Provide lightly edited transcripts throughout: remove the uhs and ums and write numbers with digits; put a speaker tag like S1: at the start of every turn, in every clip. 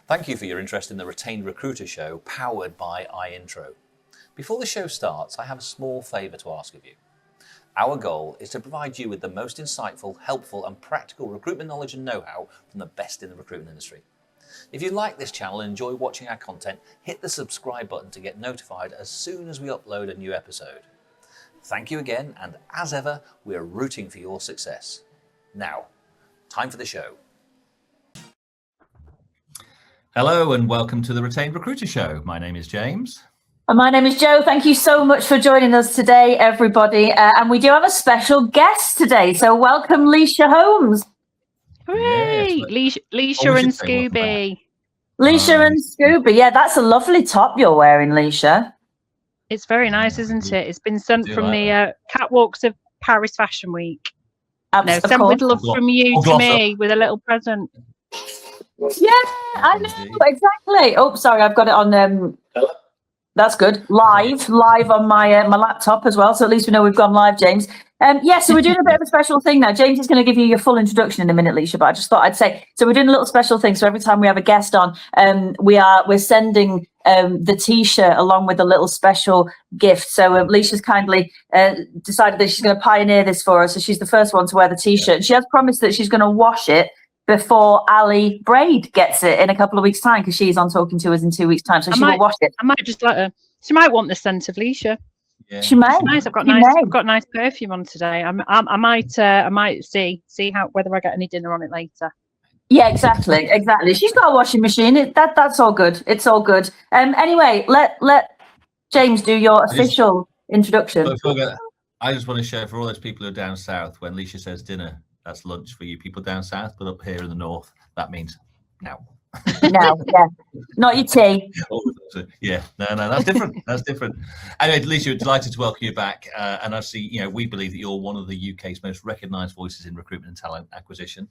S1: Thank you for your interest in the Retained Recruiter Show, powered by iIntro. Before the show starts, I have a small favour to ask of you. Our goal is to provide you with the most insightful, helpful and practical recruitment knowledge and know-how from the best in the recruitment industry. If you like this channel and enjoy watching our content, hit the subscribe button to get notified as soon as we upload a new episode. Thank you again, and as ever, we're rooting for your success. Now, time for the show.
S2: Hello and welcome to the Retained Recruiter Show. My name is James.
S3: And my name is Jo. Thank you so much for joining us today, everybody. And we do have a special guest today. So welcome, Lysha Holmes.
S4: Hooray!
S2: Yes.
S4: Lysha and Scooby.
S3: Lysha and Scooby. Yeah, that's a lovely top you're wearing, Lysha.
S4: It's very nice, isn't it? It's been sent from the catwalks of Paris Fashion Week. Sent with love from you to me with a little present.
S3: Yeah, I know, exactly. Oh, sorry, I've got it on. That's good. Live on my my laptop as well. So at least we know we've gone live, James. So we're doing a bit of a special thing now. James is going to give you your full introduction in a minute, Lysha, but I just thought I'd say, so we're doing a little special thing. So every time we have a guest on, we're sending the T-shirt along with a little special gift. So Lysha's kindly decided that she's going to pioneer this for us. So she's the first one to wear the T-shirt. She has promised that she's going to wash it before Ali Braid gets it in a couple of weeks' time, because she's on talking to us in 2 weeks' time. So she will wash it.
S4: I might just let her. She might want the scent of Lysha.
S2: Yeah.
S3: She may.
S4: Nice. I've got nice perfume on today. I might see how whether I get any dinner on it later.
S3: Yeah, exactly. She's got a washing machine. That's all good. It's all good. Anyway, let James do your official introduction.
S2: I just want to share for all those people who are down south, when Lysha says dinner, that's lunch for you people down south, but up here in the north, that means now.
S3: No, yeah, not your tea.
S2: Yeah, no, that's different. That's different. Anyway, Lysha, we're delighted to welcome you back. And obviously, we believe that you're one of the UK's most recognised voices in recruitment and talent acquisition.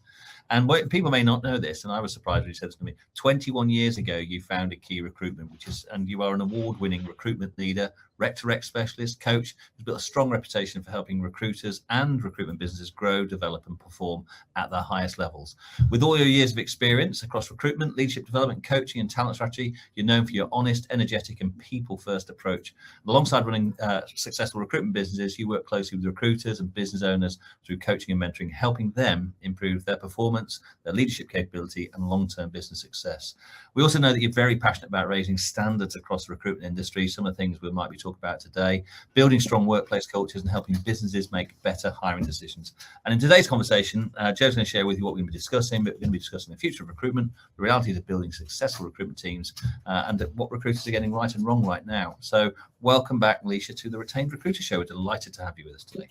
S2: And people may not know this, and I was surprised when you said this to me. 21 years ago, you founded Key Recruitment, and you are an award-winning recruitment leader, rec-to-rec specialist, coach, who's built a strong reputation for helping recruiters and recruitment businesses grow, develop, and perform at their highest levels. With all your years of experience across recruitment, leadership development, coaching, and talent strategy, you're known for your honest, energetic, and people-first approach. And alongside running successful recruitment businesses, you work closely with recruiters and business owners through coaching and mentoring, helping them improve their performance, their leadership capability, and long-term business success. We also know that you're very passionate about raising standards across the recruitment industry, some of the things we might be talking about today, building strong workplace cultures and helping businesses make better hiring decisions. And in today's conversation, Jo's going to share with you what we're going to be discussing, but we're going to be discussing the future of recruitment, the realities of building successful recruitment teams, and what recruiters are getting right and wrong right now. So welcome back, Lysha, to the Retained Recruiter Show. We're delighted to have you with us today.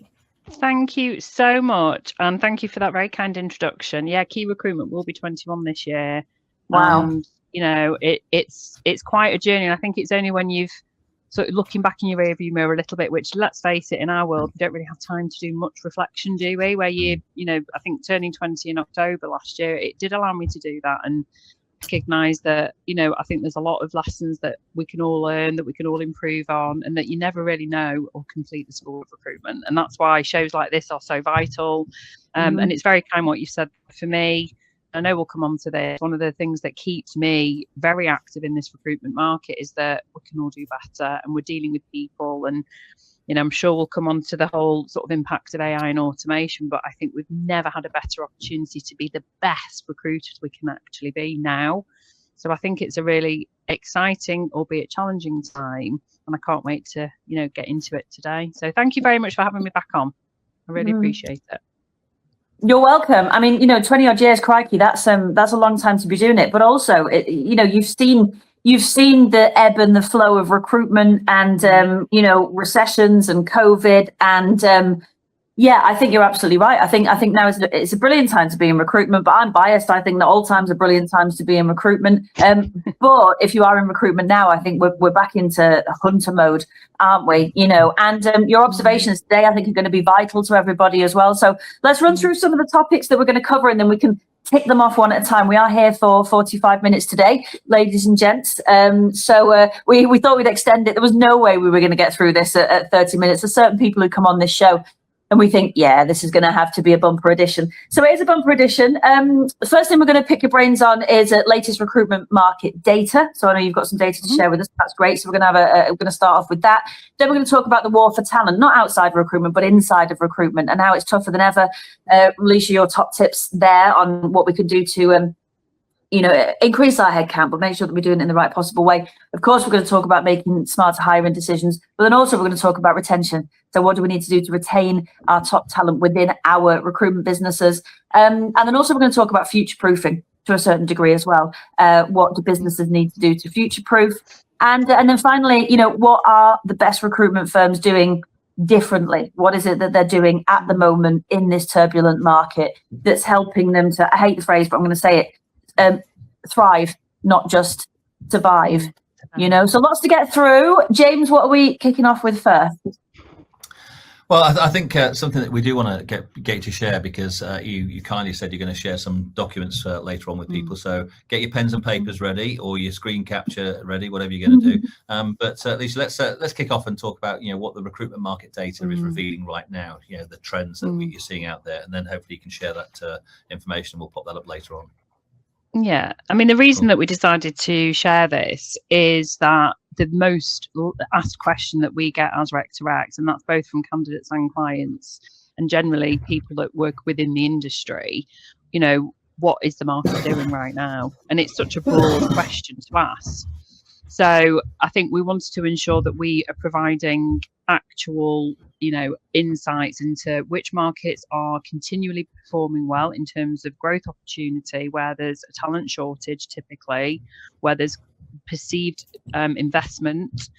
S4: Thank you so much, and thank you for that very kind introduction. Yeah, Key Recruitment will be 21 this year.
S3: Wow.
S4: It's quite a journey, and I think it's only when you've sort of looking back in your rearview mirror a little bit, which, let's face it, in our world, we don't really have time to do much reflection, do we? Where I think turning 20 in October last year, it did allow me to do that and recognise that, I think there's a lot of lessons that we can all learn, that we can all improve on, and that you never really know or complete the school of recruitment. And that's why shows like this are so vital. And it's very kind what you said. For me, I know we'll come on to this, one of the things that keeps me very active in this recruitment market is that we can all do better, and we're dealing with people. And I'm sure we'll come on to the whole sort of impact of AI and automation, but I think we've never had a better opportunity to be the best recruiters we can actually be now. So I think it's a really exciting, albeit challenging time, and I can't wait to, get into it today. So thank you very much for having me back on. I really appreciate it.
S3: You're welcome. I mean, 20 odd years, crikey, that's a long time to be doing it. But also, you've seen the ebb and the flow of recruitment and, recessions and COVID. And I think you're absolutely right. I think now it's a brilliant time to be in recruitment, but I'm biased. I think that all times are brilliant times to be in recruitment. But if you are in recruitment now, I think we're back into hunter mode, aren't we? And your observations today, I think, are going to be vital to everybody as well. So let's run through some of the topics that we're going to cover, and then we can tick them off one at a time. We are here for 45 minutes today, ladies and gents. So we thought we'd extend it. There was no way we were going to get through this at 30 minutes. There's certain people who come on this show and we think, yeah, this is going to have to be a bumper edition. So it is a bumper edition. The first thing we're going to pick your brains on is latest recruitment market data. So I know you've got some data to share with us. That's great. So we're going to we're going to start off with that. Then we're going to talk about the war for talent, not outside of recruitment, but inside of recruitment, and how it's tougher than ever. Lysha, your top tips there on what we could do to increase our headcount, but make sure that we're doing it in the right possible way. Of course, we're going to talk about making smarter hiring decisions, but then also we're going to talk about retention. So what do we need to do to retain our top talent within our recruitment businesses? And then also we're going to talk about future-proofing to a certain degree as well. What do businesses need to do to future-proof? And then finally, what are the best recruitment firms doing differently? What is it that they're doing at the moment in this turbulent market that's helping them to, I hate the phrase, but I'm going to say it, thrive, not just survive, so lots to get through. James, what are we kicking off with first?
S2: Well, I think something that we do want to get you to share, because you kindly said you're going to share some documents later on with people. So get your pens and papers ready, or your screen capture ready, whatever you're going to do. But Lysha, let's kick off and talk about what the recruitment market data is revealing right now. The trends that you're seeing out there, and then hopefully you can share that information. We'll pop that up later on.
S4: Yeah, I mean, the reason that we decided to share this is that the most asked question that we get as Rec to Recs, and that's both from candidates and clients, and generally people that work within the industry, what is the market doing right now? And it's such a broad question to ask. So I think we wanted to ensure that we are providing actual, insights into which markets are continually performing well in terms of growth opportunity, where there's a talent shortage typically, where there's perceived investment,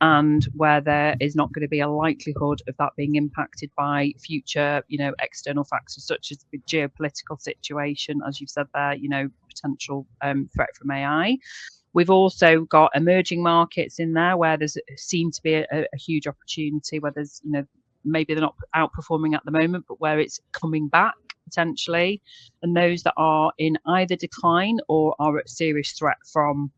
S4: and where there is not going to be a likelihood of that being impacted by future, external factors such as the geopolitical situation, as you've said there, potential threat from AI. We've also got emerging markets in there where there's seen to be a huge opportunity, where there's, maybe they're not outperforming at the moment, but where it's coming back potentially. And those that are in either decline or are at serious threat from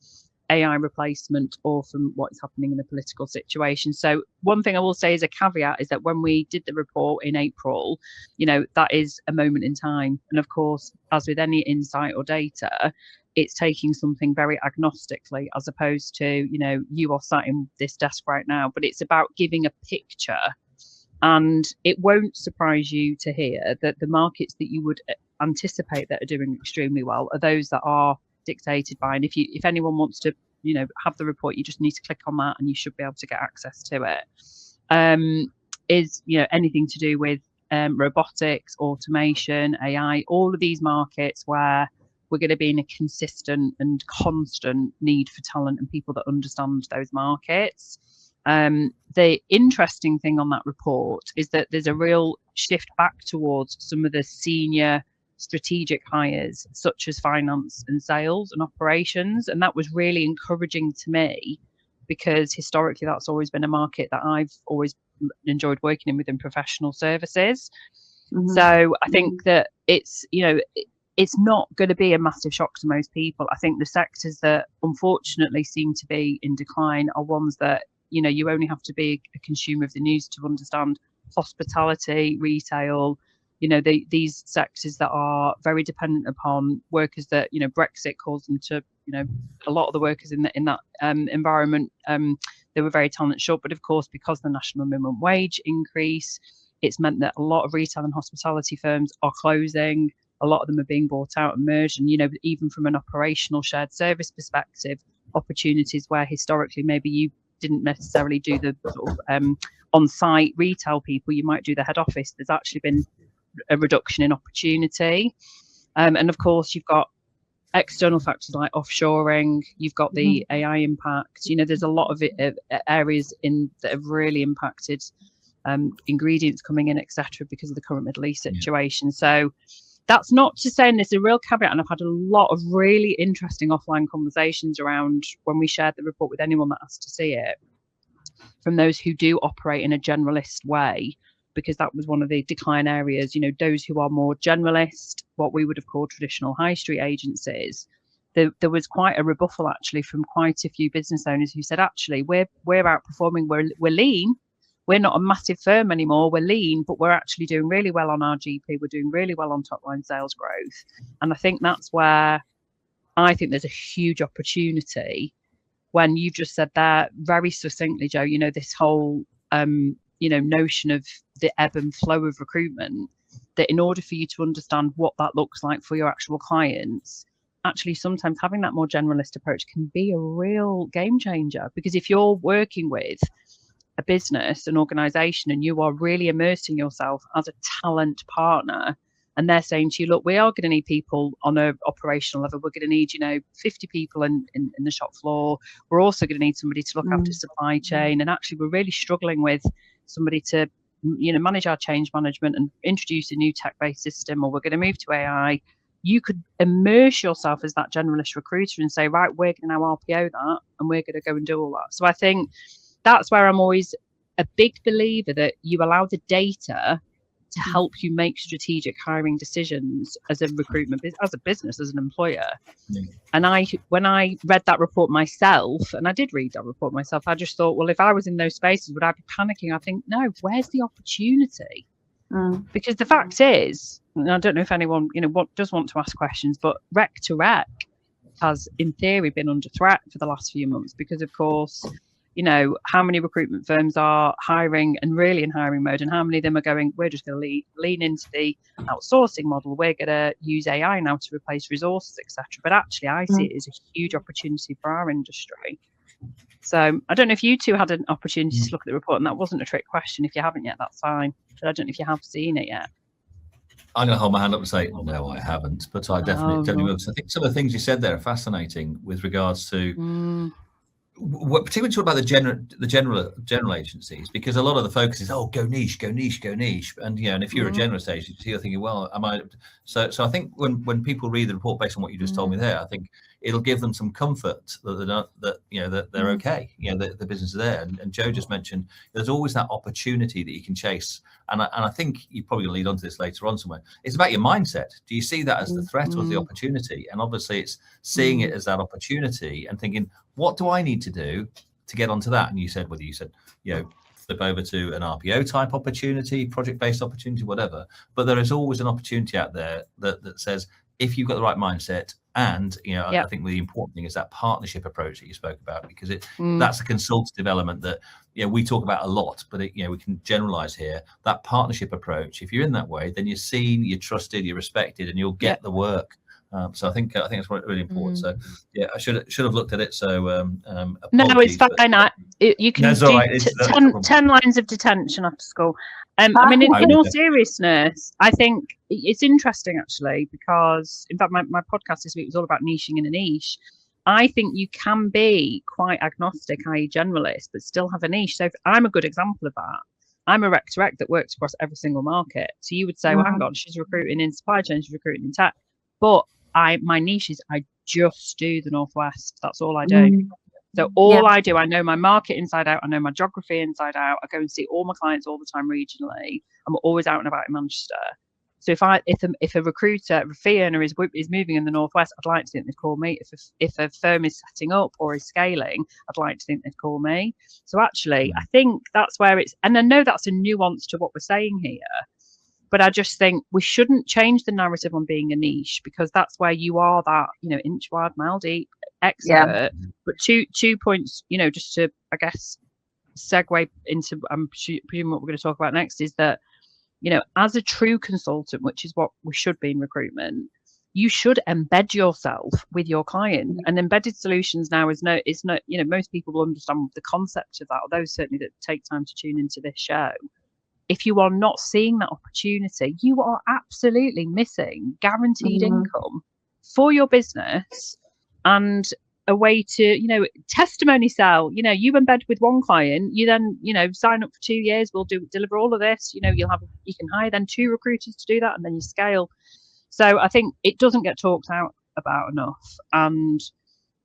S4: AI replacement or from what is happening in the political situation. So one thing I will say as a caveat is that when we did the report in April, that is a moment in time. And of course, as with any insight or data, it's taking something very agnostically, as opposed to, you are sat in this desk right now, but it's about giving a picture. And it won't surprise you to hear that the markets that you would anticipate that are doing extremely well are those that are dictated by, and if anyone wants to, have the report, you just need to click on that and you should be able to get access to it. Is, anything to do with robotics, automation, AI, all of these markets where we're going to be in a consistent and constant need for talent and people that understand those markets. The interesting thing on that report is that there's a real shift back towards some of the senior strategic hires, such as finance and sales and operations. And that was really encouraging to me, because historically that's always been a market that I've always enjoyed working in within professional services. So I think that it's, it's not going to be a massive shock to most people. I think the sectors that unfortunately seem to be in decline are ones that, you only have to be a consumer of the news to understand: hospitality, retail, these sectors that are very dependent upon workers that, Brexit caused them to, a lot of the workers in that environment, they were very talent short. But of course, because the national minimum wage increase, it's meant that a lot of retail and hospitality firms are closing. A lot of them are being bought out and merged. And, even from an operational shared service perspective, opportunities where historically maybe you didn't necessarily do the sort of on-site retail people, you might do the head office. There's actually been a reduction in opportunity. And of course, you've got external factors like offshoring, you've got the AI impact. There's a lot of areas that have really impacted ingredients coming in, etc., because of the current Middle East situation. So that's not to say, and there's a real caveat, and I've had a lot of really interesting offline conversations around when we shared the report with anyone that asked to see it, from those who do operate in a generalist way, because that was one of the decline areas. Those who are more generalist, what we would have called traditional high street agencies, there was quite a rebuffal actually from quite a few business owners who said, actually, we're outperforming, we're lean, we're not a massive firm anymore. We're lean, but we're actually doing really well on our GP. We're doing really well on top line sales growth. And I think that's where I think there's a huge opportunity when you've just said that very succinctly, Joe, this whole, notion of the ebb and flow of recruitment, that in order for you to understand what that looks like for your actual clients, actually sometimes having that more generalist approach can be a real game changer. Because if you're working with a business, an organization, and you are really immersing yourself as a talent partner, and they're saying to you, look, we are going to need people on an operational level. We're going to need, 50 people in the shop floor. We're also going to need somebody to look after supply chain. And actually, we're really struggling with somebody to, manage our change management and introduce a new tech-based system, or we're going to move to AI. You could immerse yourself as that generalist recruiter and say, right, we're going to now RPO that, and we're going to go and do all that. So I think that's where I'm always a big believer, that you allow the data to help you make strategic hiring decisions as a recruitment, as a business, as an employer. And when I read that report myself, and I did read that report myself, I just thought, well, if I was in those spaces, would I be panicking? I think, no, where's the opportunity? Because the fact is, and I don't know if anyone, does want to ask questions, but Rec to Rec has, in theory, been under threat for the last few months because, of course, how many recruitment firms are hiring and really in hiring mode, and how many of them are going, we're just going to lean into the outsourcing model. We're going to use AI now to replace resources, etc. But actually, I see it as a huge opportunity for our industry. So I don't know if you two had an opportunity to look at the report, and that wasn't a trick question. If you haven't yet, that's fine. But I don't know if you have seen it yet.
S2: I'm going to hold my hand up and say, no, I haven't. But I definitely will. I think some of the things you said there are fascinating with regards to particularly talk about the general agencies, because a lot of the focus is, go niche, and and if you're a generalist agency, you're thinking, well, am I? So I think when people read the report based on what you just told me there, I think it'll give them some comfort that they're not, that they're okay, the business is there. And Joe just mentioned there's always that opportunity that you can chase, and I think you're probably going to lead on to this later on somewhere. It's about your mindset. Do you see that as the threat or the opportunity? And obviously, it's seeing it as that opportunity and thinking, what do I need to do to get onto that? And you said, flip over to an RPO type opportunity, project-based opportunity, whatever. But there is always an opportunity out there that says, if you've got the right mindset, and I think the important thing is that partnership approach that you spoke about, because that's a consultative element that we talk about a lot, but we can generalize here. That partnership approach, if you're in that way, then you're seen, you're trusted, you're respected, and you'll get the work. So I think it's really important. So I should have looked at it. So
S4: no, it's fine. You can do right. 10 lines of detention after school. In all seriousness, I think it's interesting actually, because in fact my podcast this week was all about niching in a niche. I think you can be quite agnostic, i.e. generalist, but still have a niche. So I'm a good example of that. I'm a rec to rec that works across every single market. So you would say, well, hang on, she's recruiting in supply chain, she's recruiting in tech, but my niche is I just do the Northwest. That's all I do. So I do, I know my market inside out. I know my geography inside out. I go and see all my clients all the time regionally. I'm always out and about in Manchester. So if a recruiter, a fee earner is moving in the Northwest, I'd like to think they'd call me. If a firm is setting up or is scaling, I'd like to think they'd call me. So actually, I think that's where it's, and I know that's a nuance to what we're saying here. But I just think we shouldn't change the narrative on being a niche, because that's where you are that, inch wide, mile deep expert. But two points, just to, I guess, segue into, I'm presuming what we're going to talk about next, is that, as a true consultant, which is what we should be in recruitment, you should embed yourself with your client. And embedded solutions now is not, most people will understand the concept of that, although certainly that take time to tune into this show. If you are not seeing that opportunity, you are absolutely missing guaranteed income for your business and a way to, testimony sell. You embed with one client, you then, sign up for 2 years, we'll deliver all of this, you can hire then 2 recruiters to do that, and then you scale. So I think it doesn't get talked about enough. And,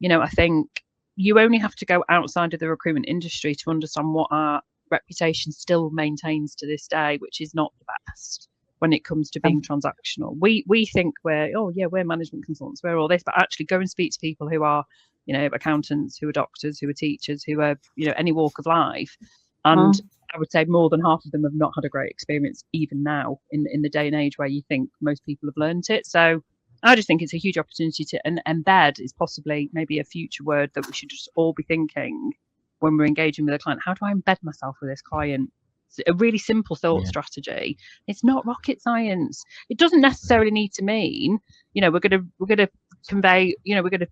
S4: I think you only have to go outside of the recruitment industry to understand what our reputation still maintains to this day, which is not the best when it comes to being transactional. We think we're management consultants, we're all this, but actually go and speak to people who are, accountants, who are doctors, who are teachers, who are, any walk of life. And I would say more than half of them have not had a great experience even now in the day and age where you think most people have learned it. So I just think it's a huge opportunity to, and embed is possibly maybe a future word that we should just all be thinking when we're engaging with a client. How do I embed myself with this client? It's a really simple thought strategy. It's not rocket science. It doesn't necessarily need to mean, we're gonna convey, we're gonna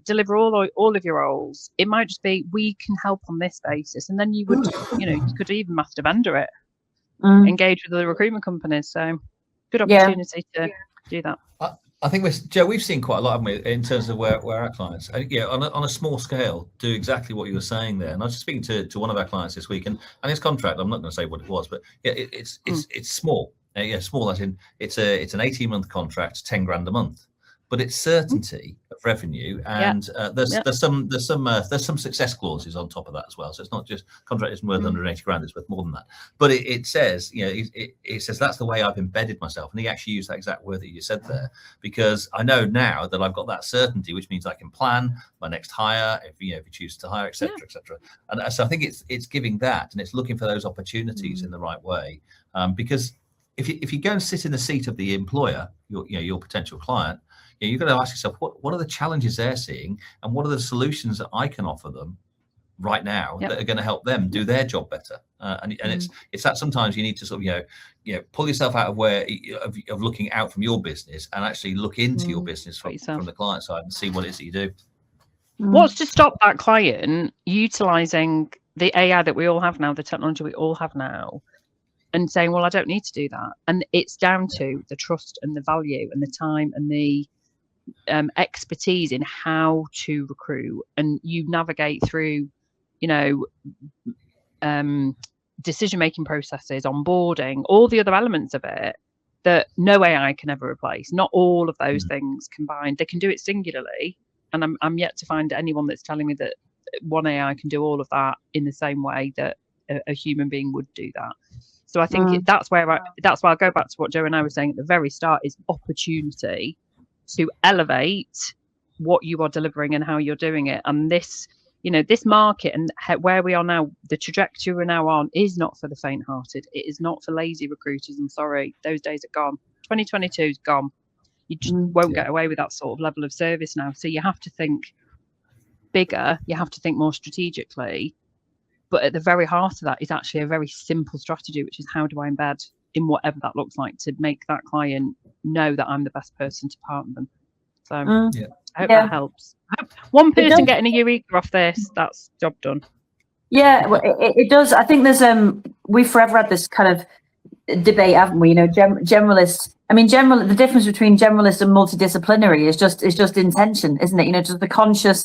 S4: deliver all of your roles. It might just be we can help on this basis, and then you would, you could even master vendor it, engage with other recruitment companies. So good opportunity to do that.
S2: I think Joe, we've seen quite a lot, haven't we, in terms of where our clients, on a small scale, do exactly what you were saying there. And I was just speaking to one of our clients this week, and his contract, I'm not going to say what it was, but it's small. Small as in it's an 18-month contract, 10 grand a month, but it's certainty of revenue, and there's some success clauses on top of that as well. So it's not just contract isn't worth 180 grand; it's worth more than that. But it says, it says that's the way I've embedded myself, and he actually used that exact word that you said there, because I know now that I've got that certainty, which means I can plan my next hire if you choose to hire, etc., etc. And so I think it's giving that, and it's looking for those opportunities in the right way, because if you go and sit in the seat of the employer, your potential client, you've got to ask yourself, what are the challenges they're seeing, and what are the solutions that I can offer them right now that are going to help them do their job better. And it's that sometimes you need to sort of pull yourself out of of looking out from your business and actually look into your business from the client side and see what it is that you do.
S4: What's to stop that client utilizing the AI that we all have now, the technology we all have now, and saying, well, I don't need to do that? And it's down to the trust and the value and the time and the expertise in how to recruit, and you navigate through decision-making processes, onboarding, all the other elements of it that no AI can ever replace. Not all of those things combined. They can do it singularly, and I'm yet to find anyone that's telling me that one AI can do all of that in the same way that a human being would do that. So I think that's why I'll go back to what Joe and I were saying at the very start, is opportunity to elevate what you are delivering and how you're doing it. And this market and where we are now, the trajectory we're now on, is not for the faint-hearted. It is not for lazy recruiters. I'm sorry, those days are gone. 2022 is gone. You just won't get away with that sort of level of service now. So you have to think bigger. You have to think more strategically. But at the very heart of that is actually a very simple strategy, which is how do I embed in whatever that looks like to make that client know that I'm the best person to partner them. So I hope that helps. I hope one person getting a eureka off this, that's job done.
S3: Yeah, well, it does. I think there's we've forever had this kind of debate, haven't we? Generalists. I mean, the difference between generalist and multidisciplinary is just intention, isn't it? Just the conscious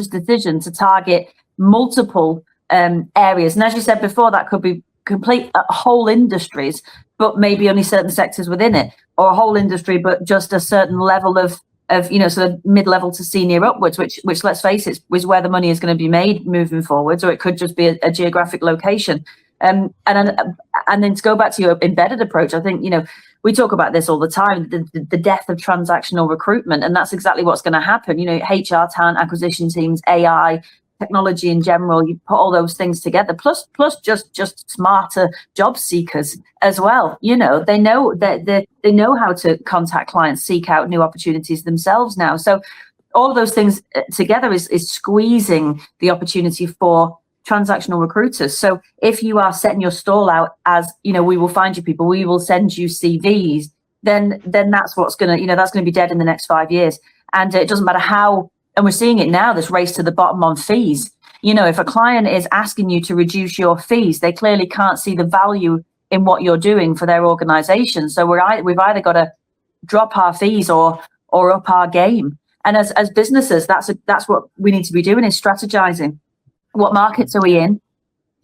S3: decision to target multiple areas. And as you said before, that could be complete whole industries, but maybe only certain sectors within it, or a whole industry, but just a certain level of sort of mid-level to senior upwards, which let's face it, is where the money is going to be made moving forwards, or it could just be a geographic location. And then to go back to your embedded approach, I think, we talk about this all the time, the death of transactional recruitment, and that's exactly what's going to happen. HR, talent acquisition teams, AI, technology in general, you put all those things together, plus just smarter job seekers as well. They know that they know how to contact clients, seek out new opportunities themselves now. So all of those things together is squeezing the opportunity for transactional recruiters. So if you are setting your stall out as, we will find you people, we will send you CVs, then that's what's going to, that's going to be dead in the next 5 years. And it doesn't matter how. And we're seeing it now, this race to the bottom on fees. If a client is asking you to reduce your fees, they clearly can't see the value in what you're doing for their organization. So we've either got to drop our fees or up our game. And as businesses, that's what we need to be doing, is strategizing. What markets are we in?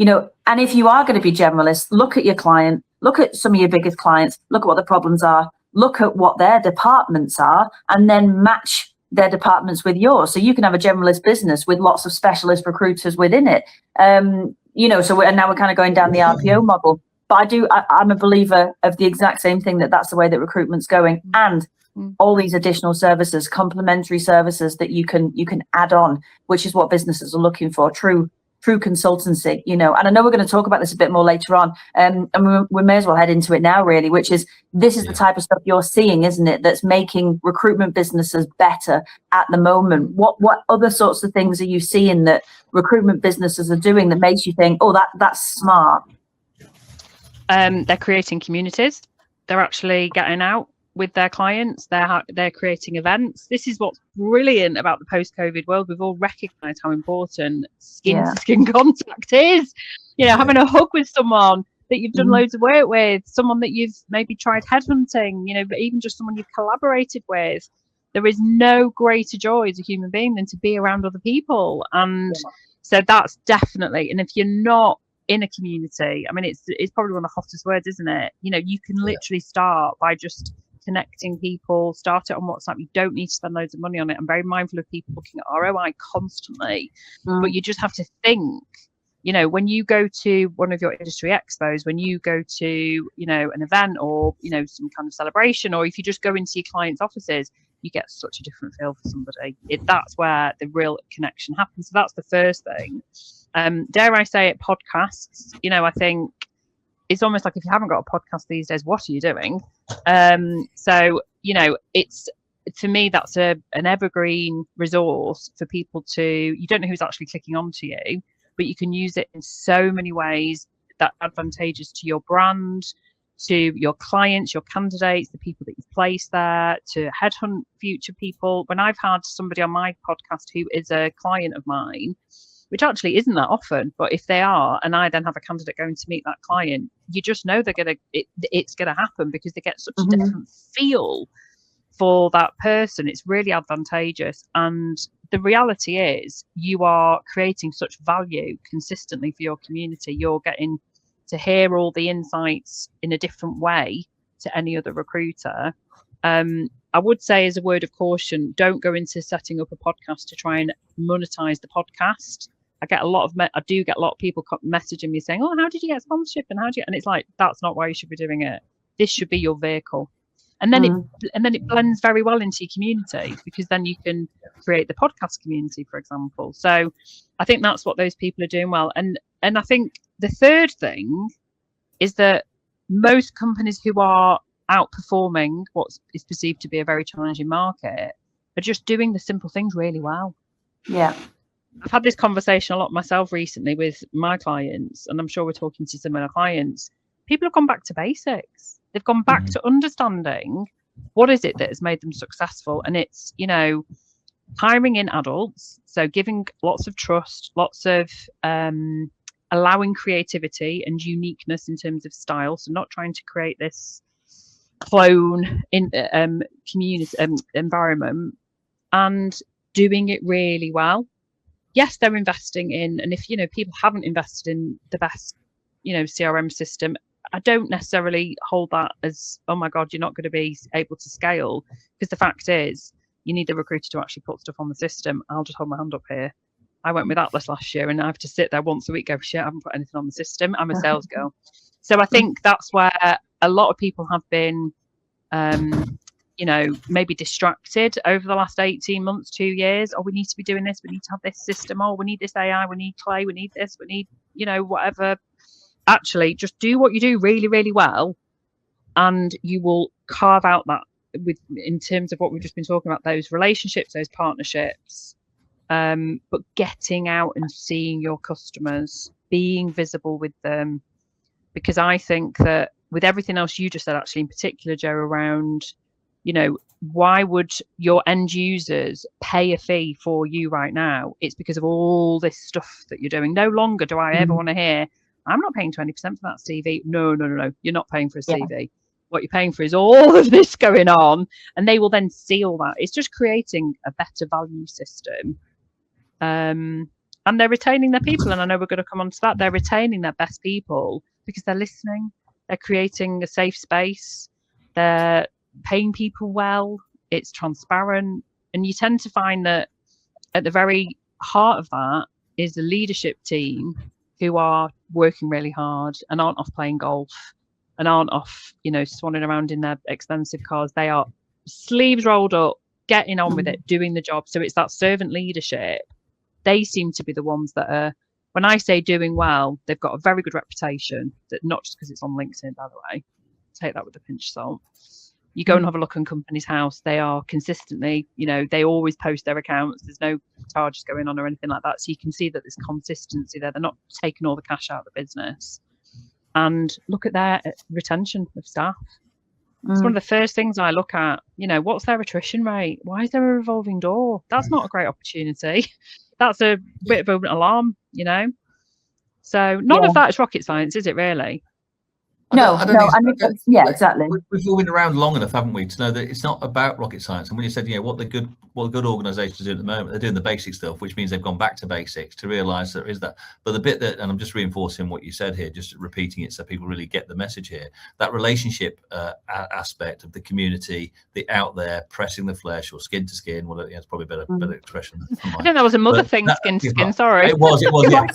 S3: And if you are going to be generalist, look at your client, look at some of your biggest clients, look at what the problems are, look at what their departments are, and then match their departments with yours. So you can have a generalist business with lots of specialist recruiters within it. So now we're kind of going down the RPO model. But I'm a believer of the exact same thing, that's the way that recruitment's going. And all these additional services, complementary services that you can add on, which is what businesses are looking for, true through consultancy, you know. And I know we're going to talk about this a bit more later on, and we may as well head into it now, really, which is this is the type of stuff you're seeing, isn't it, that's making recruitment businesses better at the moment. What other sorts of things are you seeing that recruitment businesses are doing that makes you think, oh, that's smart?
S4: They're creating communities. They're actually getting out with their clients. They're creating events. This is what's brilliant about the post-COVID world. We've all recognised how important skin-to-skin contact is. You know, having a hug with someone that you've done loads of work with, someone that you've maybe tried headhunting, you know, but even just someone you've collaborated with. There is no greater joy as a human being than to be around other people. And so that's definitely, and if you're not in a community, I mean, it's probably one of the hottest words, isn't it? You know, you can literally start by just connecting people, start it on WhatsApp. You don't need to spend loads of money on it. I'm very mindful of people looking at ROI constantly, but you just have to think, you know, when you go to one of your industry expos, when you go to, you know, an event or, you know, some kind of celebration, or if you just go into your clients' offices, you get such a different feel for somebody. That's where the real connection happens. So that's the first thing. Dare I say it, podcasts, you know, I think it's almost like if you haven't got a podcast these days, what are you doing? So, you know, it's, to me, that's an evergreen resource for people to, you don't know who's actually clicking onto you, but you can use it in so many ways that are advantageous to your brand, to your clients, your candidates, the people that you've placed there, to headhunt future people. When I've had somebody on my podcast who is a client of mine, which actually isn't that often, but if they are, and I then have a candidate going to meet that client, you just know it's gonna happen because they get such a different feel for that person. It's really advantageous. And the reality is you are creating such value consistently for your community. You're getting to hear all the insights in a different way to any other recruiter. I would say, as a word of caution, don't go into setting up a podcast to try and monetize the podcast. I do get a lot of people messaging me saying, "Oh, how did you get sponsorship?" And and it's like, that's not why you should be doing it. This should be your vehicle. And then it blends very well into your community, because then you can create the podcast community, for example. So I think that's what those people are doing well. And I think the third thing is that most companies who are outperforming what is perceived to be a very challenging market are just doing the simple things really well.
S3: Yeah.
S4: I've had this conversation a lot myself recently with my clients, and I'm sure we're talking to similar clients. People have gone back to basics. They've gone back to understanding what is it that has made them successful. And it's, you know, hiring in adults. So giving lots of trust, lots of allowing creativity and uniqueness in terms of style. So not trying to create this clone in community environment, and doing it really well. Yes, they're investing in, and if, you know, people haven't invested in the best, you know, CRM system, I don't necessarily hold that as, oh my God, you're not going to be able to scale. Because the fact is, you need the recruiter to actually put stuff on the system. I'll just hold my hand up here. I went with Atlas last year and I have to sit there once a week, go, shit, I haven't put anything on the system. I'm a sales girl. So I think that's where a lot of people have been, you know, maybe distracted over the last 18 months, 2 years. Oh, we need to be doing this. We need to have this system. Oh, we need this AI. We need Clay. We need this. We need, you know, whatever. Actually, just do what you do really, really well, and you will carve out that in terms of what we've just been talking about, those relationships, those partnerships, but getting out and seeing your customers, being visible with them. Because I think that with everything else you just said, actually, in particular, Joe, around, you know, why would your end users pay a fee for you right now? It's because of all this stuff that you're doing. No longer do I ever want to hear, I'm not paying 20% for that CV. No. You're not paying for a CV. What you're paying for is all of this going on, and they will then see all that. It's just creating a better value system. And they're retaining their people. And I know we're going to come on to that. They're retaining their best people because they're listening. They're creating a safe space. They're paying people well. It's transparent. And you tend to find that at the very heart of that is the leadership team who are working really hard and aren't off playing golf and aren't off, you know, swanning around in their expensive cars. They are sleeves rolled up, getting on with it, doing the job. So it's that servant leadership. They seem to be the ones that are when I say doing well, they've got a very good reputation, that not just because it's on LinkedIn, by the way, take that with a pinch of salt. You go and have a look on Companies House, they are consistently, they always post their accounts. There's no charges going on or anything like that. So you can see that there's consistency there. They're not taking all the cash out of the business. And look at their retention of staff. It's one of the first things I look at. What's their attrition rate? Why is there a revolving door? That's not a great opportunity. That's a bit of an alarm, So none of that is rocket science, is it really?
S3: Exactly.
S2: We've all been around long enough, haven't we, to know that it's not about rocket science. And when you said, what the good organisations do at the moment, they're doing the basic stuff, which means they've gone back to basics to realise there is that. But the bit that, and I'm just reinforcing what you said here, just repeating it so people really get the message here, that relationship aspect of the community, the out there pressing the flesh or skin to skin. Well, it's probably a better expression.
S4: I think that was a mother thing, skin to skin. Sorry,
S2: it was. Yeah.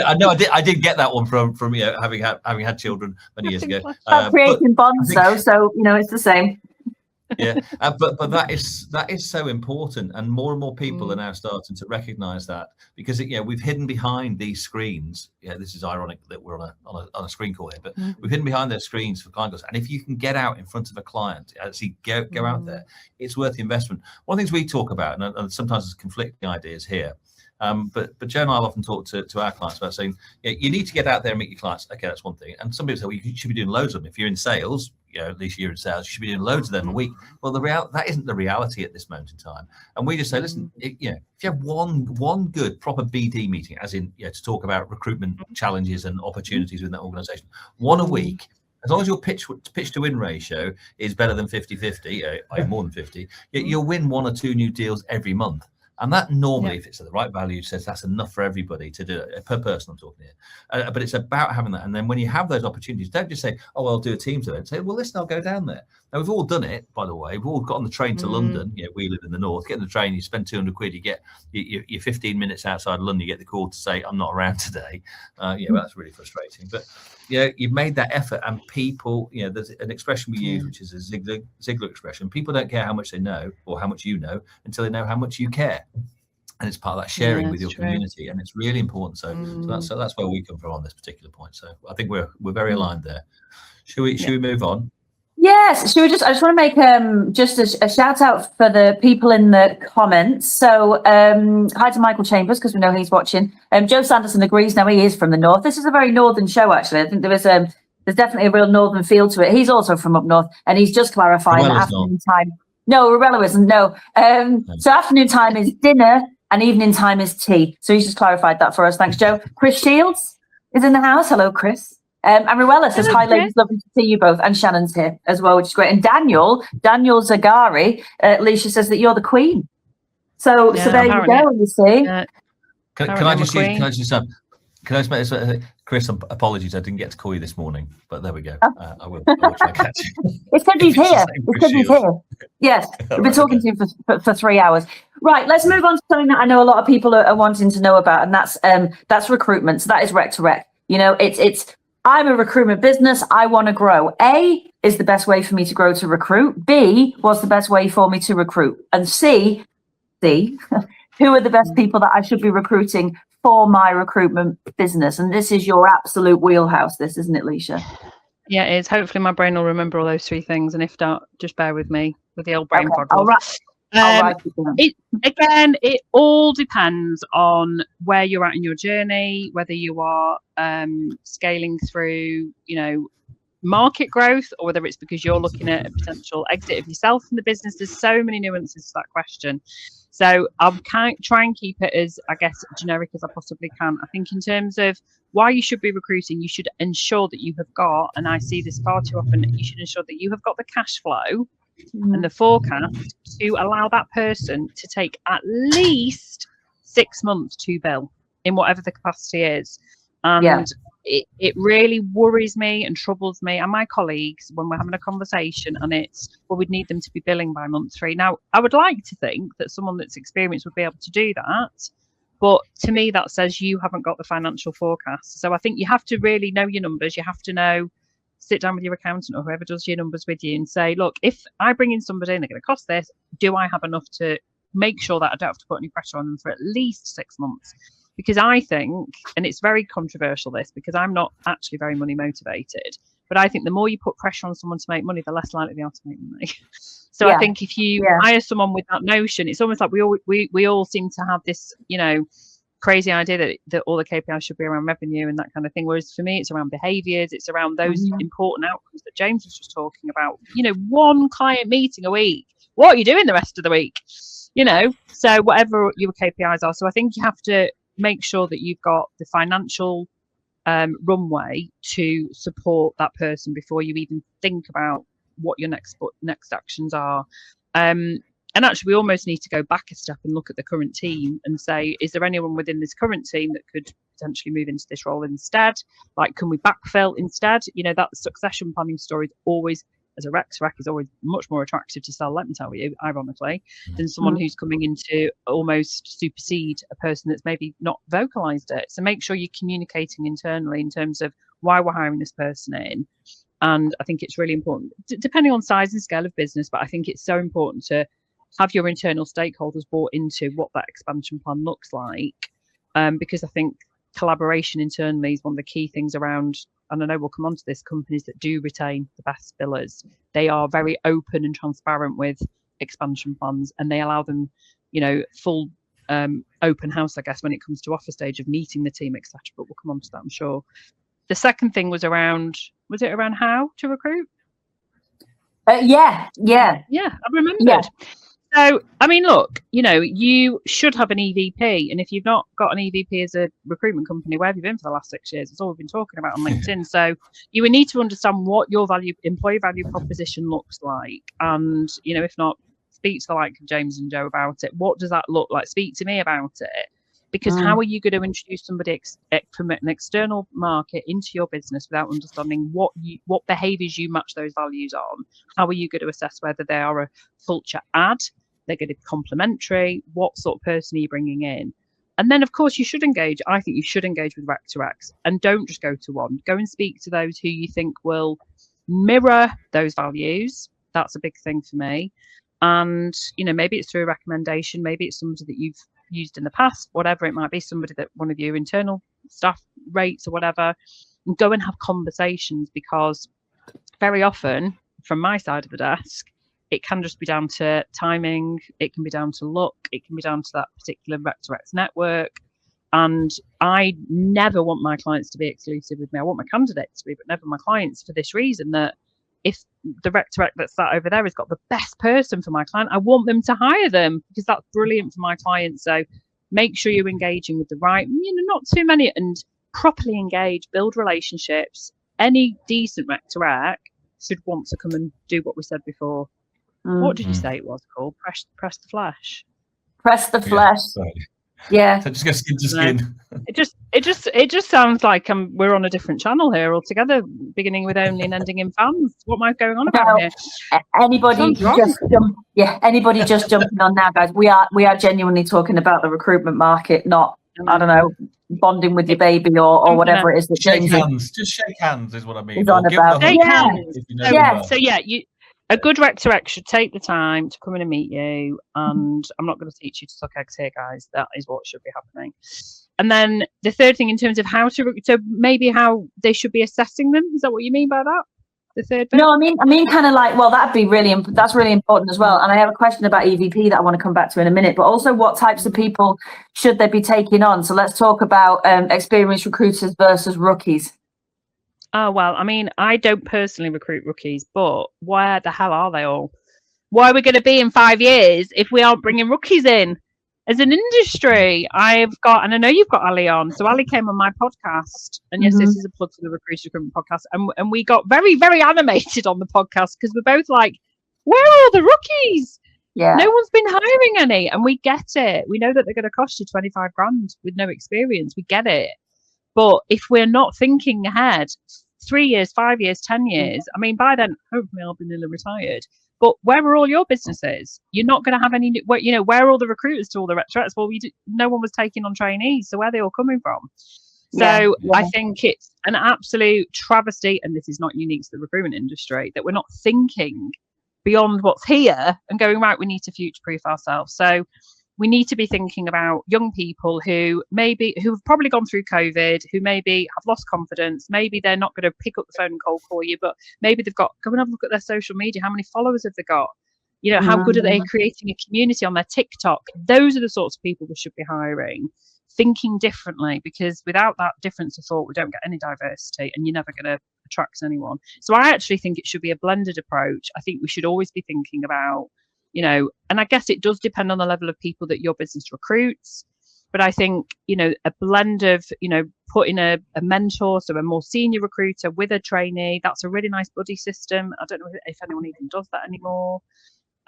S2: I know. I did get that one from having had children many years ago.
S3: Creating bonds, though, so it's the same.
S2: Yeah, but that is so important, and more people are now starting to recognise that, because we've hidden behind these screens. This is ironic that we're on a screen call here, but we've hidden behind those screens for client calls. And if you can get out in front of a client, actually go out there, it's worth the investment. One of the things we talk about, and sometimes there's conflicting ideas here. But Joe and I have often talked to our clients about saying, you need to get out there and meet your clients. Okay, that's one thing. And some people say, well, you should be doing loads of them. If you're in sales, at least you're in sales, you should be doing loads of them a week. Well, that isn't the reality at this moment in time. And we just say, listen, if you have one good proper BD meeting, as in to talk about recruitment challenges and opportunities within that organisation, one a week. As long as your pitch to win ratio is better than 50-50, more than 50, you'll win 1 or 2 new deals every month. And that normally, if it's at the right value, says that's enough for everybody to do it, per person I'm talking here. But it's about having that. And then when you have those opportunities, don't just say, oh, well, I'll do a Teams event. Say, well, listen, I'll go down there. Now, we've all done it, by the way. We've all got on the train to London. We live in the north. Get on the train, you spend 200 quid, you get you're 15 minutes outside London, you get the call to say, I'm not around today. That's really frustrating. But you've made that effort, and people, there's an expression we use, which is a Ziegler expression. People don't care how much they know or how much you know until they know how much you care. And it's part of that sharing with your community, and it's really important. So that's where we come from on this particular point. So I think we're very aligned there. Should we move on?
S3: Yes. I just want to make just a shout out for the people in the comments. So hi to Michael Chambers, because we know he's watching. Joe Sanderson agrees. Now, he is from the north. This is a very northern show, actually. I think there's definitely a real northern feel to it. He's also from up north, and he's just clarifying that afternoon time. No, Rorello isn't. No. So afternoon time is dinner, and evening time is tea. So he's just clarified that for us. Thanks, Joe. Chris Shields is in the house. Hello, Chris. And Ruella says, hi, ladies, lovely to see you both. And Shannon's here as well, which is great. And Daniel Zagari, Lysha says that you're the queen. So there you go, you see.
S2: Can I just make this? Chris, apologies, I didn't get to call you this morning, but there we go. I will try to catch you.
S3: It's because he's here. It's because he's here. Yes, we've been talking to him for 3 hours. Right, let's move on to something that I know a lot of people are wanting to know about, and that's recruitment. So that is Rec to Rec. It's I'm a recruitment business. I want to grow. A is the best way for me to grow to recruit. B, what's the best way for me to recruit? And C, who are the best people that I should be recruiting for my recruitment business? And this is your absolute wheelhouse, this, isn't it, Lysha?
S4: Yeah, it is. Hopefully my brain will remember all those 3 things. And if not, just bear with me with the old brain fog. It all depends on where you're at in your journey, whether you are scaling through, market growth, or whether it's because you're looking at a potential exit of yourself from the business. There's so many nuances to that question. So I'll try and keep it as, I guess, generic as I possibly can. I think in terms of why you should be recruiting, you should ensure that you have got, and I see this far too often, you should ensure that you have got the cash flow and the forecast to allow that person to take at least 6 months to bill in whatever the capacity is. And it really worries me and troubles me and my colleagues when we're having a conversation and it's, well, we'd need them to be billing by month 3. Now, I would like to think that someone that's experienced would be able to do that. But to me, that says you haven't got the financial forecast. So I think you have to really know your numbers. You have to know, sit down with your accountant or whoever does your numbers with you and say, look, if I bring in somebody and they're going to cost this, do I have enough to make sure that I don't have to put any pressure on them for at least 6 months? Because I think, and it's very controversial this, because I'm not actually very money motivated, but I think the more you put pressure on someone to make money, the less likely they are to make money. So I think if you hire someone with that notion, it's almost like we all seem to have this, you know, crazy idea that all the KPIs should be around revenue and that kind of thing. Whereas for me, it's around behaviours, it's around those important outcomes that James was just talking about. You know, one client meeting a week. What are you doing the rest of the week? You know, so whatever your KPIs are. So I think you have to make sure that you've got the financial runway to support that person before you even think about what your next actions are. And actually, we almost need to go back a step and look at the current team and say, is there anyone within this current team that could potentially move into this role instead? Like, can we backfill instead? You know, that succession planning story is always, as a rec is always much more attractive to sell, let me tell you, ironically, than someone who's coming in to almost supersede a person that's maybe not vocalized it. So make sure you're communicating internally in terms of why we're hiring this person in. And I think it's really important, depending on size and scale of business, but I think it's so important to have your internal stakeholders bought into what that expansion plan looks like. Because I think collaboration internally is one of the key things around, and I know we'll come on to this, companies that do retain the best billers, they are very open and transparent with expansion plans, and they allow them, you know, full open house, I guess, when it comes to offer stage of meeting the team, etc. But we'll come on to that, I'm sure. The second thing was around how to recruit?
S3: Yeah,
S4: I remembered. Yeah. So, I mean, look, you know, you should have an EVP. And if you've not got an EVP as a recruitment company, where have you been for the last 6 years? It's all we've been talking about on LinkedIn. So you would need to understand what your employee value proposition looks like. And, you know, if not, speak to the like of James and Joe about it. What does that look like? Speak to me about it. Because how are you going to introduce somebody from an external market into your business without understanding what behaviours you match those values on? How are you going to assess whether they are a culture add, they're going to be complementary, what sort of person are you bringing in? And then, of course, you should engage. I think you should engage with Rec to Recs, and don't just go to one. Go and speak to those who you think will mirror those values. That's a big thing for me. And, you know, maybe it's through a recommendation, maybe it's somebody that you've used in the past, whatever it might be, somebody that one of your internal staff rates or whatever, and go and have conversations, because very often from my side of the desk, it can just be down to timing, it can be down to luck, it can be down to that particular Rec to Recs network. And I never want my clients to be exclusive with me. I want my candidates to be, but never my clients, for this reason, that if the Rec to Rec that's sat over there has got the best person for my client, I want them to hire them, because that's brilliant for my clients. So make sure you're engaging with the right, you know, not too many, and properly engage, build relationships. Any decent Rec to Rec should want to come and do what we said before. What did you say it was called? Press the flash.
S3: Press the flash. Yeah.
S2: So just go skin to skin.
S3: It
S4: just sounds like we're on a different channel here altogether, beginning with only and ending in fans. What am I going on about here?
S3: Anybody just jumping on now, guys. We are genuinely talking about the recruitment market, not, I don't know, bonding with your baby or whatever it is that
S2: shake hands. Just shake hands is what I mean.
S4: Shake hands. So a good Rec to Rec should take the time to come in and meet you. And I'm not going to teach you to suck eggs here, guys. That is what should be happening. And then the third thing in terms of how maybe how they should be assessing them. Is that what you mean by that? The third bit?
S3: No, I mean kind of like, well, that's really important as well. And I have a question about EVP that I want to come back to in a minute, but also what types of people should they be taking on? So let's talk about experienced recruiters versus rookies.
S4: Oh, well, I mean, I don't personally recruit rookies, but where the hell are they all? Where are we going to be in 5 years if we aren't bringing rookies in? As an industry, I've got, and I know you've got Ali on. So Ali came on my podcast, and yes, this is a plug for the Recruitment podcast. And we got very, very animated on the podcast, because we're both like, where are all the rookies? Yeah. No one's been hiring any. And we get it. We know that they're going to cost you 25 grand with no experience. We get it. But if we're not thinking ahead, 3 years, 5 years, 10 years, I mean, by then, hopefully I'll be nearly retired. But where are all your businesses? You're not going to have any, you know, where are all the recruiters to all the Rec to Recs? Well, no one was taking on trainees. So where are they all coming from? So I think it's an absolute travesty, and this is not unique to the recruitment industry, that we're not thinking beyond what's here and going, right, we need to future-proof ourselves. So we need to be thinking about young people who've probably gone through COVID, who maybe have lost confidence. Maybe they're not going to pick up the phone and cold call you, but maybe they've got, go and have a look at their social media. How many followers have they got? You know, how good are they creating a community on their TikTok? Those are the sorts of people we should be hiring, thinking differently, because without that difference of thought, we don't get any diversity, and you're never going to attract anyone. So I actually think it should be a blended approach. I think we should always be thinking about, you know, and I guess it does depend on the level of people that your business recruits. But I think, you know, a blend of, you know, putting a mentor, so a more senior recruiter with a trainee, that's a really nice buddy system. I don't know if anyone even does that anymore.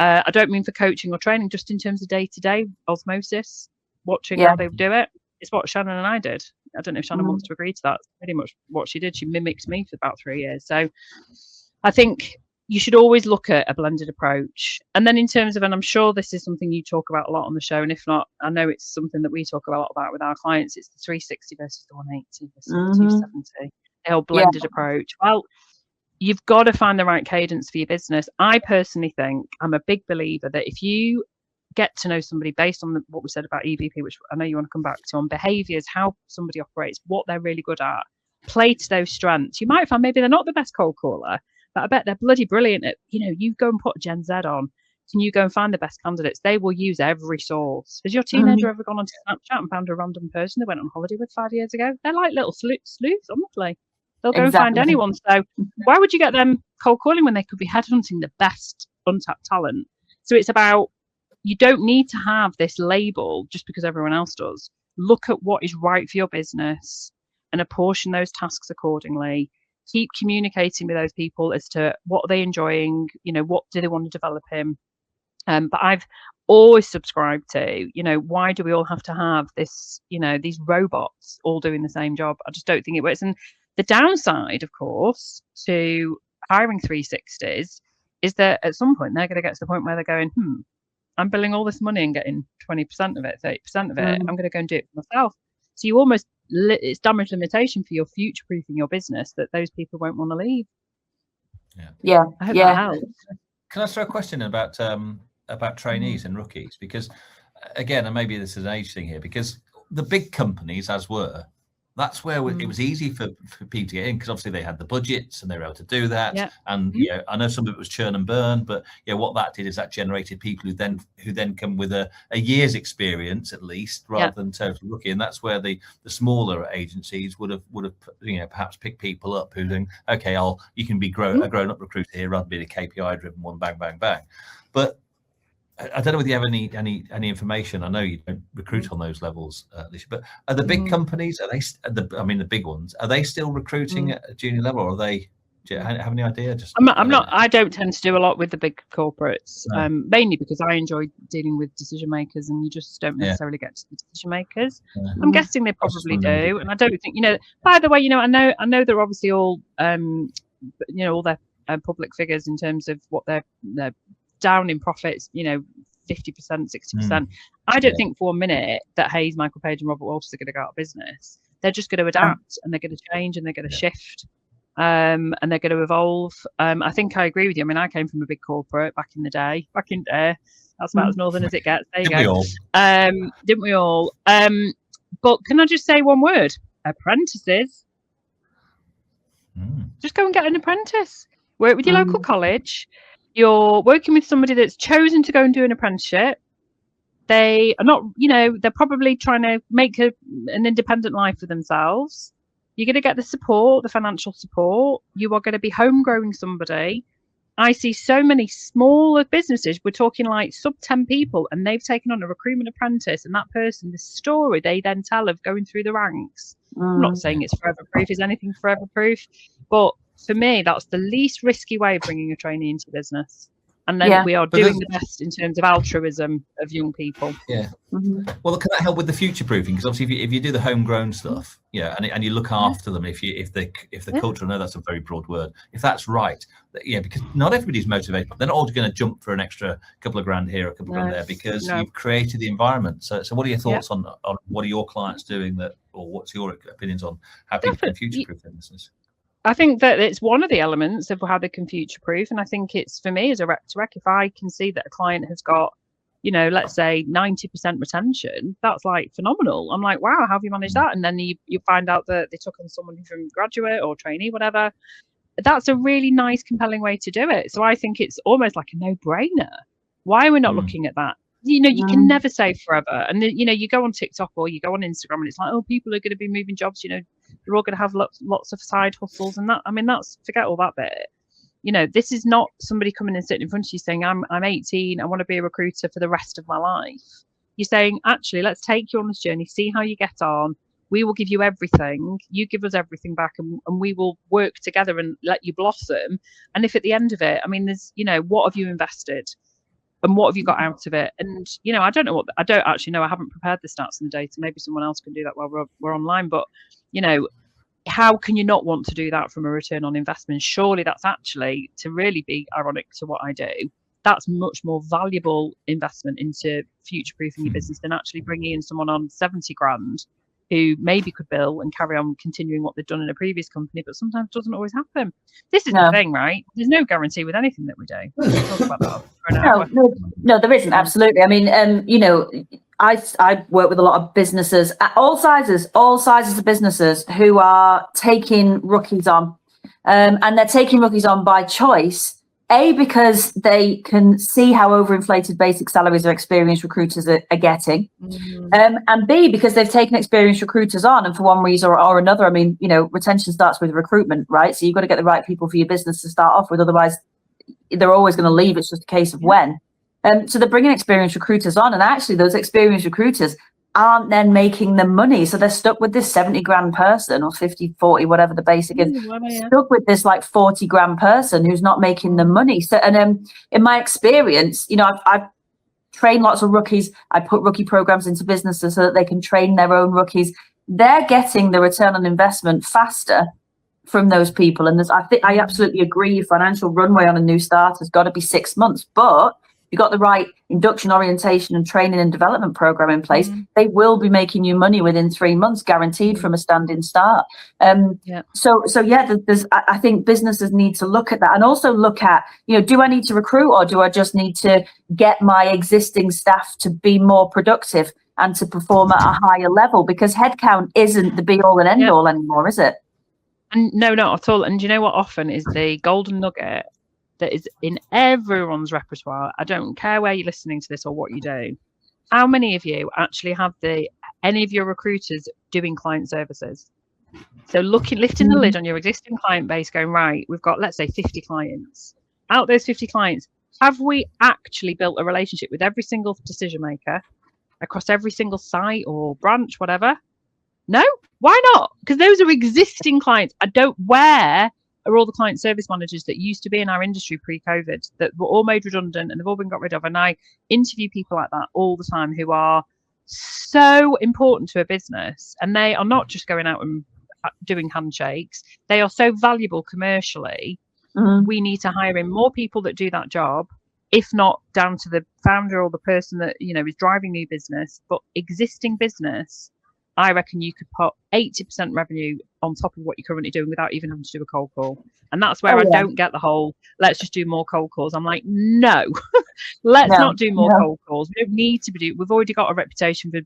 S4: I don't mean for coaching or training, just in terms of day-to-day osmosis, watching how they do it. It's what Shannon and I did. I don't know if Shannon wants to agree to that. It's pretty much what she did. She mimicked me for about 3 years. So I think you should always look at a blended approach. And then in terms of, and I'm sure this is something you talk about a lot on the show, and if not, I know it's something that we talk a lot about with our clients, it's the 360 versus the 180 versus the 270, the whole blended approach. Well, you've got to find the right cadence for your business. I personally think, I'm a big believer that if you get to know somebody based on what we said about EVP, which I know you want to come back to, on behaviours, how somebody operates, what they're really good at, play to those strengths. You might find maybe they're not the best cold caller, but I bet they're bloody brilliant at, you know, you go and put Gen Z on. Can you go and find the best candidates? They will use every source. Has your teenager ever gone onto Snapchat and found a random person they went on holiday with 5 years ago? They're like little sleuths, honestly. They'll go and find anyone. So why would you get them cold calling when they could be headhunting the best untapped talent? So it's about, you don't need to have this label just because everyone else does. Look at what is right for your business and apportion those tasks accordingly. Keep communicating with those people as to what are they enjoying, you know, what do they want to develop in. But I've always subscribed to, you know, why do we all have to have this, you know, these robots all doing the same job? I just don't think it works. And the downside, of course, to hiring 360s is that at some point they're going to get to the point where they're going, I'm billing all this money and getting 20% of it, 30% of it. I'm going to go and do it for myself. So you almost, it's damage limitation for your future proofing your business that those people won't want to leave.
S3: Yeah.
S4: I hope that helps.
S2: Can I throw a question about trainees and rookies? Because again, and maybe this is an age thing here, because the big companies, as were, that's where it was easy for people to get in, because obviously they had the budgets and they were able to do that. And you know, I know some of it was churn and burn, but you know, what that did is that generated people who then come with a year's experience at least, rather than total rookie. And that's where the smaller agencies would have you know, perhaps picked people up who think, okay, you can be a grown up recruiter here rather than being a KPI driven one, bang bang bang. But I don't know whether you have any information. I know you don't recruit on those levels, Lysha, but are the big companies, the big ones, are they still recruiting at a junior level, or are they? Do you have any idea?
S4: I don't tend to do a lot with the big corporates, mainly because I enjoy dealing with decision makers, and you just don't necessarily get to the decision makers. I'm guessing they probably do, and I don't think, you know. By the way, you know, I know they're obviously all, you know, all their public figures in terms of what they're down in profits, you know, 50%, 60%. I don't think for 1 minute that Hayes, Michael Page and Robert Walters are going to go out of business. They're just going to adapt and they're going to change and they're going to shift and they're going to evolve. I think I agree with you. I mean, I came from a big corporate back in the day. That's about as northern as it gets. There you go. Didn't we all? But can I just say one word? Apprentices. Just go and get an apprentice. Work with your local college. You're working with somebody that's chosen to go and do an apprenticeship. They are not, you know, they're probably trying to make an independent life for themselves. You're going to get the support, the financial support. You are going to be homegrowing somebody. I see so many smaller businesses, we're talking like sub 10 people, and they've taken on a recruitment apprentice, and that person, the story they then tell of going through the ranks. I'm not saying it's forever proof, is anything forever proof, but for me, that's the least risky way of bringing a trainee into business. And then we are doing the best in terms of altruism of young people.
S2: Well, can that help with the future proofing? Because obviously, if you do the homegrown stuff, and you look after them, if the culture, I know that's a very broad word, if that's right, because not everybody's motivated. They're not all going to jump for an extra couple of grand here, a couple of grand there, because you've created the environment. So what are your thoughts on what are your clients doing or what's your opinions on how people can future proof their business?
S4: I think that it's one of the elements of how they can future proof. And I think it's, for me as a rec to rec, if I can see that a client has got let's say 90% retention, that's like phenomenal. I'm like, wow, how have you managed that? And then you find out that they took on someone from graduate or trainee, whatever. That's a really nice, compelling way to do it. So I think it's almost like a no-brainer. Why are we not looking at that? You can never say forever. And then, you go on TikTok or you go on Instagram and it's like, oh, people are going to be moving jobs. They're all going to have lots of side hustles and that. I mean, forget all that bit. This is not somebody coming and sitting in front of you saying, I'm 18, I want to be a recruiter for the rest of my life. You're saying, actually, let's take you on this journey, see how you get on. We will give you everything. You give us everything back, and we will work together and let you blossom. And if at the end of it, I mean, there's, what have you invested? And what have you got out of it? And, I don't actually know. I haven't prepared the stats and the data. Maybe someone else can do that while we're online. But, how can you not want to do that from a return on investment? Surely that's actually, to really be ironic to what I do, that's much more valuable investment into future-proofing your business than actually bringing in someone on 70 grand who maybe could bill and carry on continuing what they've done in a previous company, but sometimes doesn't always happen. This is the thing, right? There's no guarantee with anything that we do. We'll talk about that for an hour.
S3: No, there isn't. Absolutely. I mean, I work with a lot of businesses at all sizes of businesses who are taking rookies on, and they're taking rookies on by choice. A, because they can see how overinflated basic salaries their experienced recruiters are getting. And B, because they've taken experienced recruiters on, and for one reason or another, I mean, retention starts with recruitment, right? So you've got to get the right people for your business to start off with. Otherwise, they're always going to leave. It's just a case of when. So they're bringing experienced recruiters on, and actually those experienced recruiters aren't then making the money. So they're stuck with this 70 grand person or 50, 40, whatever the basic is, stuck with this like 40 grand person who's not making the money. So, and in my experience, I've trained lots of rookies. I put rookie programs into businesses so that they can train their own rookies. They're getting the return on investment faster from those people. And I absolutely agree. Financial runway on a new start has got to be 6 months, but you've got the right induction, orientation and training and development program in place, they will be making you money within 3 months, guaranteed from a standing start. So I think businesses need to look at that, and also look at, do I need to recruit, or do I just need to get my existing staff to be more productive and to perform at a higher level? Because headcount isn't the be all and end all anymore, is it?
S4: And no, not at all. And do you know what often is the golden nugget that is in everyone's repertoire? I don't care where you're listening to this or what you do. How many of you actually have any of your recruiters doing client services? So lifting the lid on your existing client base, going, right, we've got, let's say, 50 clients. Out of those 50 clients, have we actually built a relationship with every single decision maker across every single site or branch, whatever? No? Why not? Because those are existing clients. Where are all the client service managers that used to be in our industry pre-COVID that were all made redundant and they've all been got rid of? And I interview people like that all the time who are so important to a business, and they are not just going out and doing handshakes. They are so valuable commercially. We need to hire in more people that do that job, if not down to the founder or the person that is driving new business, but existing business. I reckon you could put 80% revenue on top of what you're currently doing without even having to do a cold call. And that's where I don't get the whole, let's just do more cold calls. I'm like, no, let's not do more cold calls. We don't need to we've already got a reputation for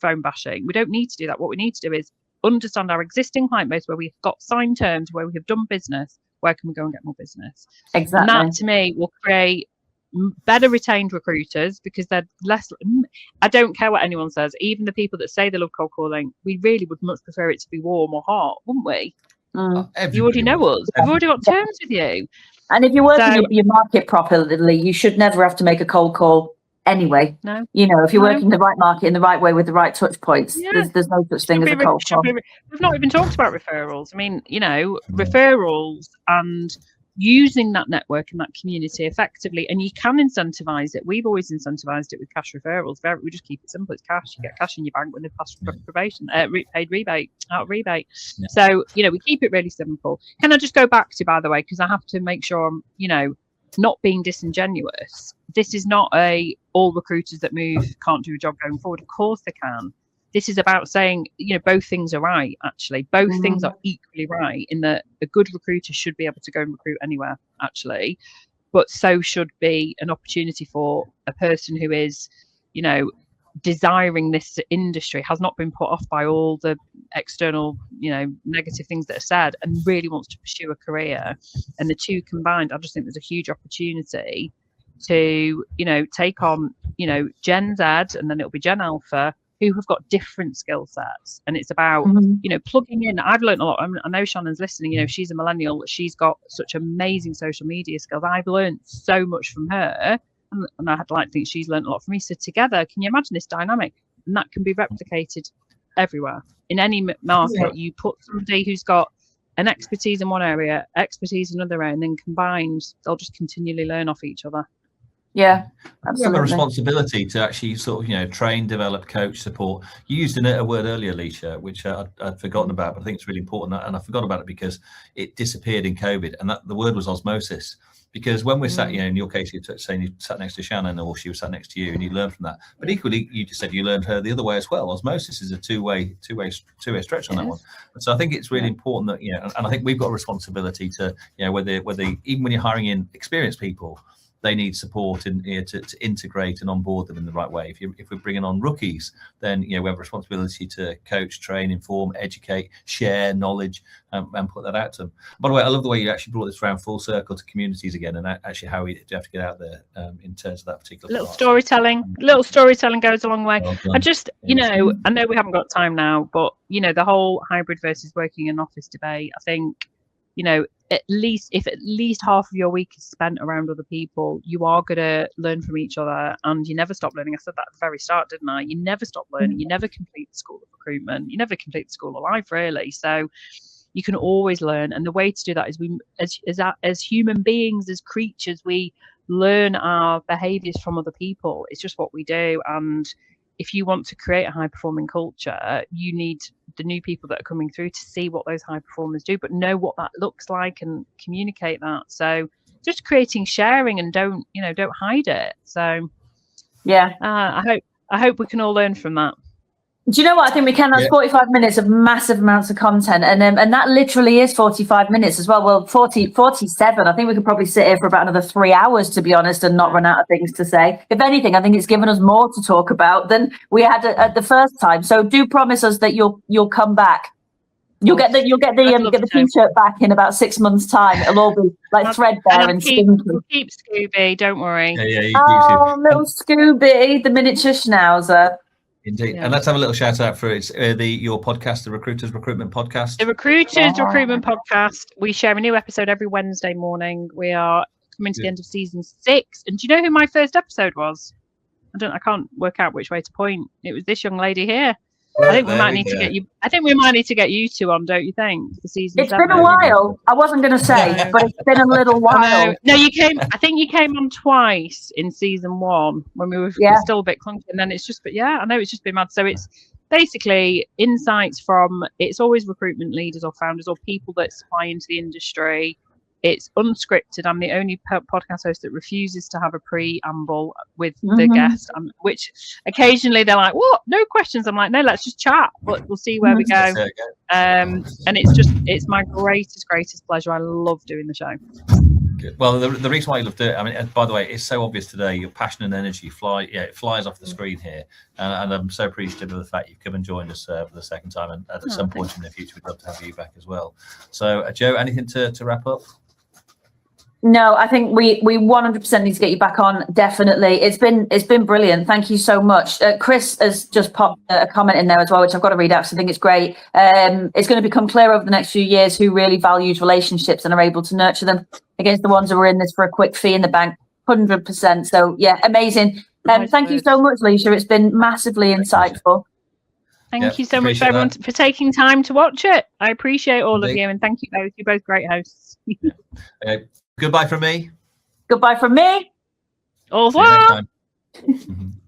S4: phone bashing. We don't need to do that. What we need to do is understand our existing client base, where we've got signed terms, where we have done business. Where can we go and get more business?
S3: Exactly.
S4: And that, to me, will create better retained recruiters, because they're less. I don't care what anyone says, even the people that say they love cold calling, we really would much prefer it to be warm or hot, wouldn't we? You already know us. We've already got terms with you.
S3: And if you're working your market properly, you should never have to make a cold call anyway.
S4: No.
S3: If you're working the right market in the right way with the right touch points, there's no such thing as a cold call.
S4: We've not even talked about referrals. I mean, referrals and using that network and that community effectively, and you can incentivize it. We've always incentivized it with cash referrals. We just keep it simple. It's cash. You get cash in your bank when they pass probation, paid rebate. Yeah. So we keep it really simple. Can I just go back to, by the way, because I have to make sure I'm not being disingenuous. This is not all recruiters that move can't do a job going forward. Of course they can. This is about saying, both things are right, actually. Both things are equally right, in that a good recruiter should be able to go and recruit anywhere, actually. but so should be an opportunity for a person who is, desiring this industry, has not been put off by all the external, negative things that are said, and really wants to pursue a career. And the two combined, I just think there's a huge opportunity to, take on, Gen Z, and then it'll be Gen Alpha, who have got different skill sets. And it's about, plugging in. I've learned a lot. I know Shannon's listening, she's a millennial. She's got such amazing social media skills. I've learned so much from her. And I'd like to think she's learned a lot from me. So together, can you imagine this dynamic? And that can be replicated everywhere. In any market, you put somebody who's got an expertise in one area, expertise in another area, and then combined, they'll just continually learn off each other.
S3: Yeah,
S2: absolutely. We have a responsibility to actually sort of, train, develop, coach, support. You used a word earlier, Lysha, which I'd forgotten about, but I think it's really important. And I forgot about it because it disappeared in COVID. And the word was osmosis. Because when we're sat, in your case, you're saying you sat next to Shannon, or she was sat next to you, and you learned from that. But equally, you just said you learned her the other way as well. Osmosis is a two-way stretch on that one. And so I think it's really important that and I think we've got a responsibility to whether even when you're hiring in experienced people, they need support to integrate and onboard them in the right way. If we're bringing on rookies, then we have a responsibility to coach, train, inform, educate, share knowledge, and put that out to them. By the way, I love the way you actually brought this around full circle to communities again, and actually how we have to get out there in terms of that particular
S4: little storytelling. Little storytelling goes a long way.
S2: Well
S4: I just, I know we haven't got time now, but the whole hybrid versus working in office debate, I think, at least half of your week is spent around other people, you are going to learn from each other, and you never stop learning. I said that at the very start, didn't I? You never stop learning. You never complete the school of recruitment. You never complete the school of life, really. So you can always learn. And the way to do that is we, as human beings, as creatures, we learn our behaviors from other people. It's just what we do. And if you want to create a high performing culture, you need the new people that are coming through to see what those high performers do, but know what that looks like and communicate that. So just creating sharing, and don't hide it. So
S3: yeah,
S4: I hope we can all learn from that.
S3: Do you know what? I think we can. That's 45 minutes of massive amounts of content. And that literally is 45 minutes as well. Well, 47. I think we could probably sit here for about another 3 hours, to be honest, and not run out of things to say. If anything, I think it's given us more to talk about than we had at the first time. So do promise us that you'll come back. You'll get the t-shirt back in about 6 months' time. It'll all be like threadbare and stinky.
S4: We'll keep Scooby, don't worry.
S3: Yeah, little Scooby, the miniature schnauzer.
S2: Indeed. Yeah. And let's have a little shout out for your podcast, the Recruiters Recruitment Podcast.
S4: The Recruiters Recruitment Podcast. We share a new episode every Wednesday morning. We are coming to the end of season 6. And do you know who my first episode was? I can't work out which way to point. It was this young lady here. I think we might need to get you. I think we might need to get you two on, don't you think? For season 7.
S3: It's been a while. I wasn't going to say, but it's been a little while.
S4: No, you came. I think you came on twice in season 1 when we were still a bit clunky, and then it's just. But yeah, I know it's just been mad. So it's basically insights from. It's always recruitment leaders or founders or people that supply into the industry. It's unscripted. I'm the only podcast host that refuses to have a preamble with the guest, which occasionally they're like, "What? No questions." I'm like, "No, let's just chat. But we'll see where we go." And it's my greatest pleasure. I love doing the show.
S2: Good. Well, the reason why you love it, I mean, by the way, it's so obvious today. Your passion and energy it flies off the screen here, and I'm so appreciative of the fact you've come and joined us for the second time, and at some point in the future, we'd love to have you back as well. So, Joe, anything to wrap up?
S3: No, I think we 100% need to get you back on. Definitely. It's been brilliant. Thank you so much. Chris has just popped a comment in there as well, which I've got to read out because I think it's great. It's going to become clear over the next few years who really values relationships and are able to nurture them against the ones who are in this for a quick fee in the bank. 100%. So yeah, amazing. Thank you so much, Lysha. It's been massively insightful.
S4: Thank you so much for everyone for taking time to watch it. I appreciate all of you, and thank you both. You're both great hosts.
S2: Okay. Goodbye from me.
S3: Goodbye from me.
S4: Au revoir.
S2: See you next time.